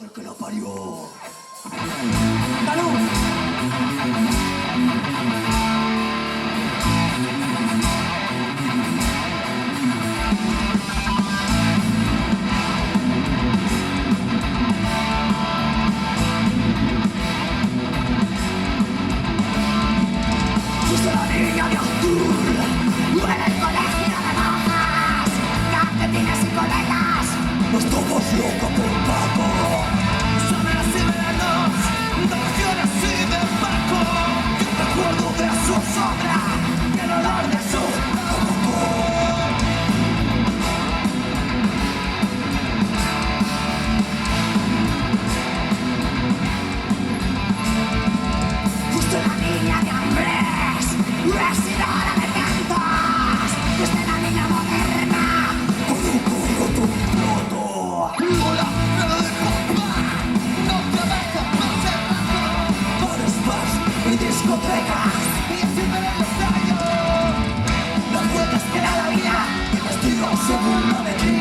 madre que la parió. ¡Salud! Fuiste la niña de azul, en el colegio de monjas, cafetines y colegas, estamos locos por Paco. Sombras y veranos, vacaciones y de Paco, yo recuerdo de su sombra y el olor de su tabaco. Fuiste la niña de Andrés, vestidora de cantos. Fuiste la niña moderna, con un culo roto. Hola, pero de culpa, no trabaja más el rato. Bares, bars y discotecas, y siempre en el ensayo. Las vueltas que da la vida, el destino se burla de ti.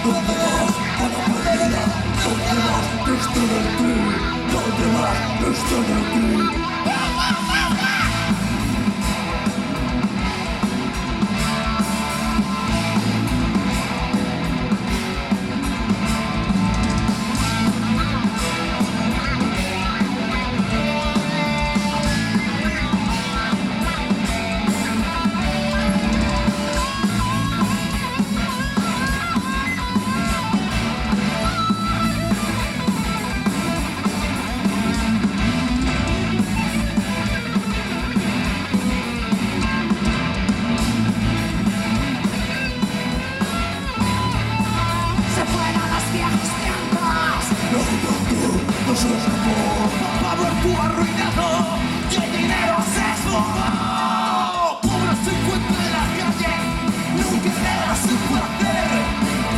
¿Dónde vas a la perdida? ¿Dónde vas? No estoy en ti. ¿Dónde vas? No estoy en ti. Se fueron los viejos tiempos. No, no se escapó. Pablo estuvo arruinado y el dinero se esfumó. Pobre se encuentra en la calle, nunca era su placer.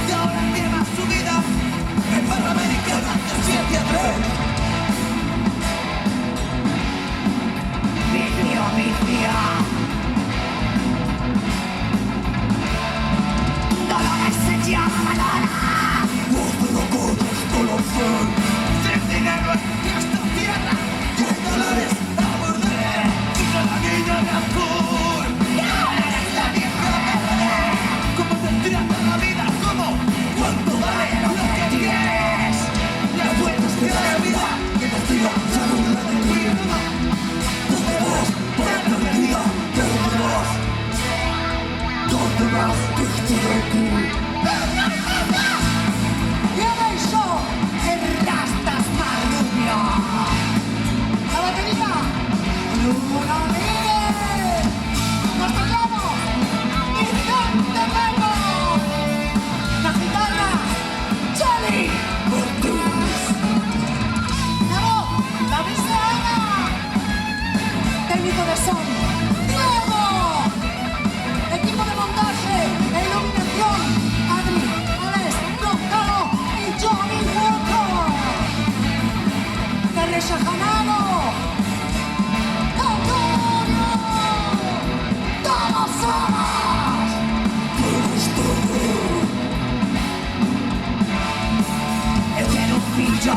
Y ahora lleva su vida en Panamericana de 7 a 3. Vicio, vicio. Dolores se llama Lola. Voz de locos con la fe. Sin dinero en esta tierra, y hay dolores a morder. Fuiste la niña de azul, y ahora eres la vieja verde. ¿Cómo te trata la vida? ¿Cómo? ¿Cuánto vale lo que tienes? Las vueltas que da la vida, y el destino se burla de ti. ¿Dónde vas? Para la perdida, ¿dónde vas? ¿Dónde vas? Que estoy aquí. ¿Qué habéis hecho? ¡El rastas marrubio! ¡La batería! ¡Luna Libre! ¡Los teclados! ¡Vicente Pepo! ¡La guitarra! ¡Charlie! ¡La voz! ¡La Ana! ¡Técnico de son! ¡Diego! ¡Equipo de montaje! ¡E iluminación! ¡Adri! ¡Alex! ¡Gonzalo! ¡Y Johnny Walker! ¡Teresa Janado! ¡Antonio! ¡Todos somos! Él tiene un pillo.